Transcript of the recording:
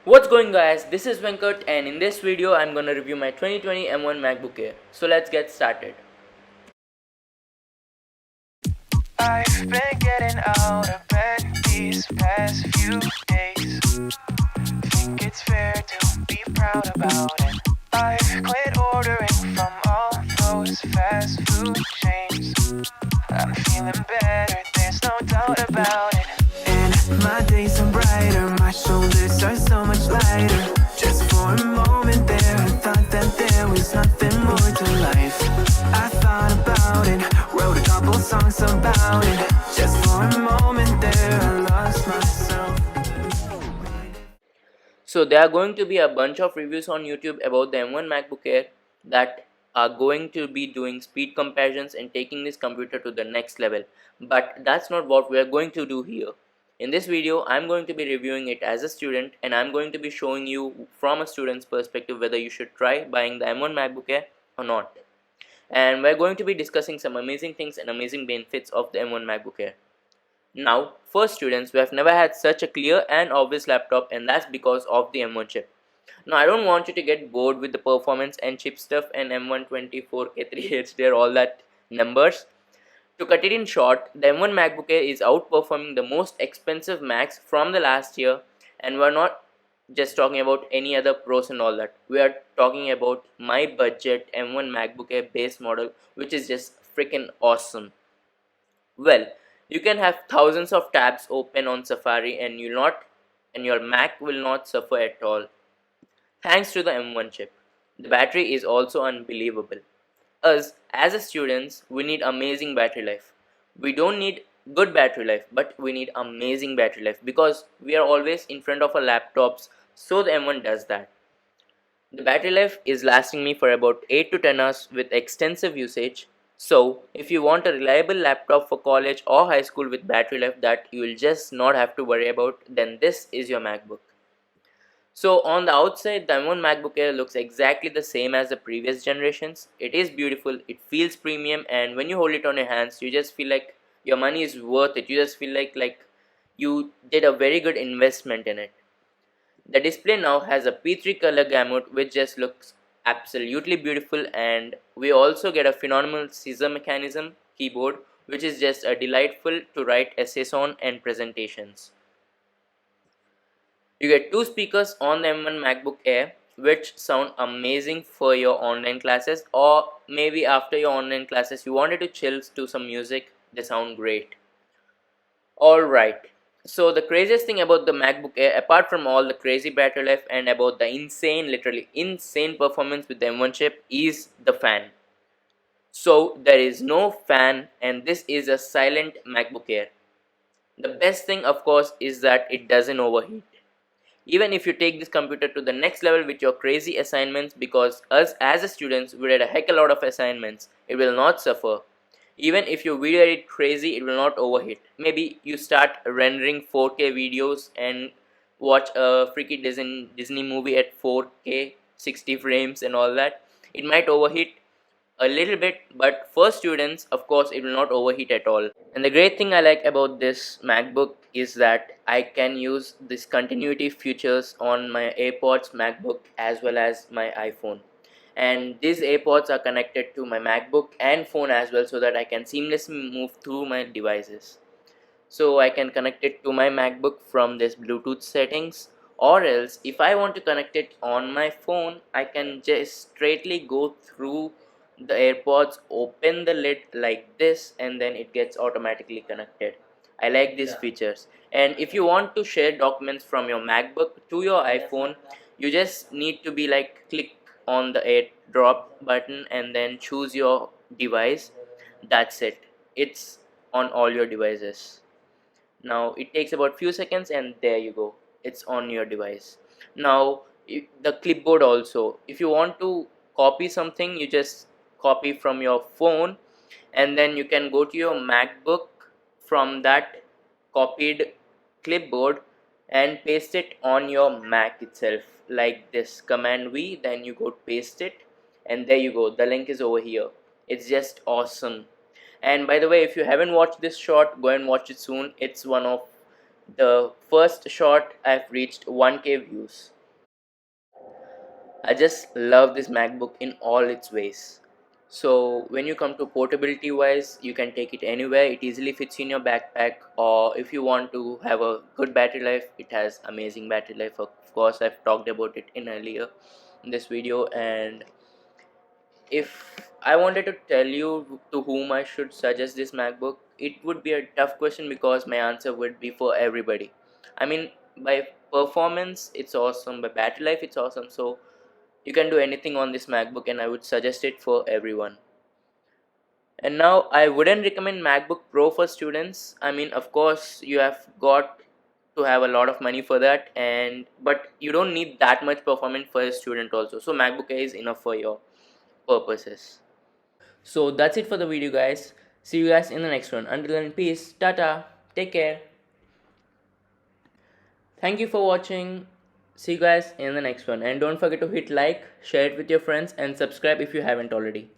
What's going guys, this is Venkat and in this video I'm gonna review my 2020 M1 MacBook Air. So let's get started. I've been getting out of bed these past few days. Think it's fair to be proud about it. I've quit ordering from all those fast food chains. I'm feeling better, there's no doubt about it. And my days are brighter, my shoulders are so much lighter. Just for a moment there, I thought that there was nothing more to life. I thought about it, wrote a couple songs about it. Just for a moment there, I lost myself. So there are going to be a bunch of reviews on YouTube about the M1 MacBook Air that are going to be doing speed comparisons and taking this computer to the next level. But that's not what we are going to do here. In this video, I'm going to be reviewing it as a student and I'm going to be showing you from a student's perspective whether you should try buying the M1 MacBook Air or not. And we're going to be discussing some amazing things and amazing benefits of the M1 MacBook Air. Now, for students, we have never had such a clear and obvious laptop, and that's because of the M1 chip. Now, I don't want you to get bored with the performance and chip stuff and M1 24K 3HDR, all that numbers. To cut it in short, the M1 MacBook Air is outperforming the most expensive Macs from the last year, and we're not just talking about any other pros and all that. We are talking about my budget M1 MacBook Air base model, which is just freaking awesome. Well, you can have thousands of tabs open on Safari and your Mac will not suffer at all. Thanks to the M1 chip. The battery is also unbelievable. Us as a students, we need amazing battery life. We don't need good battery life, but we need amazing battery life because we are always in front of our laptops, so the M1 does that. The battery life is lasting me for about 8 to 10 hours with extensive usage. So, if you want a reliable laptop for college or high school with battery life that you will just not have to worry about, then this is your MacBook. So, on the outside, the M1 MacBook Air looks exactly the same as the previous generations. It is beautiful, it feels premium, and when you hold it on your hands, you just feel like your money is worth it. You just feel like you did a very good investment in it. The display now has a P3 color gamut which just looks absolutely beautiful, and we also get a phenomenal scissor mechanism keyboard which is just a delightful to write essays on and presentations. You get two speakers on the M1 MacBook Air which sound amazing for your online classes, or maybe after your online classes you wanted to chill to some music, they sound great. Alright, so the craziest thing about the MacBook Air, apart from all the crazy battery life and about the insane, literally insane performance with the M1 chip, is the fan. So there is no fan and this is a silent MacBook Air. The best thing of course is that it doesn't overheat. Even if you take this computer to the next level with your crazy assignments, because us as a students we read a heck a lot of assignments, it will not suffer. Even if you video edit crazy, it will not overheat. Maybe you start rendering 4K videos and watch a freaky Disney movie at 4K 60 frames and all that. It might overheat a little bit, but for students of course it will not overheat at all. And the great thing I like about this MacBook is that I can use this continuity features on my AirPods MacBook as well as my iPhone, and these AirPods are connected to my MacBook and phone as well, so that I can seamlessly move through my devices. So I can connect it to my MacBook from this Bluetooth settings, or else if I want to connect it on my phone, I can just straightly go through the AirPods, open the lid like this, and then it gets automatically connected. I like these features. And if you want to share documents from your MacBook to your iPhone, you just need to be like click on the airdrop button and then choose your device. That's it. It's on all your devices. Now it takes about few seconds and there you go, it's on your device. Now the clipboard also, if you want to copy something, you just copy from your phone and then you can go to your MacBook from that copied clipboard and paste it on your Mac itself, like this command V, then you go paste it and there you go, the link is over here. It's just awesome. And by the way, if you haven't watched this short, go and watch it soon. It's one of The first shot I've reached 1K views. I just love this MacBook in all its ways. So when you come to portability wise, you can take it anywhere. It easily fits in your backpack, or if you want to have a good battery life, it has amazing battery life. Of course, I've talked about it in earlier in this video. And if I wanted to tell you to whom I should suggest this MacBook, it would be a tough question because my answer would be for everybody. I mean, by performance, it's awesome. By battery life, it's awesome. So you can do anything on this MacBook, and I would suggest it for everyone. And now I wouldn't recommend MacBook Pro for students. I mean, of course, you have got to have a lot of money for that, and but you don't need that much performance for a student also. So MacBook Air is enough for your purposes. So that's it for the video, guys. See you guys in the next one. Until then, peace. Tata. Take care. Thank you for watching. See you guys in the next one. And don't forget to hit like, share it with your friends, and subscribe if you haven't already.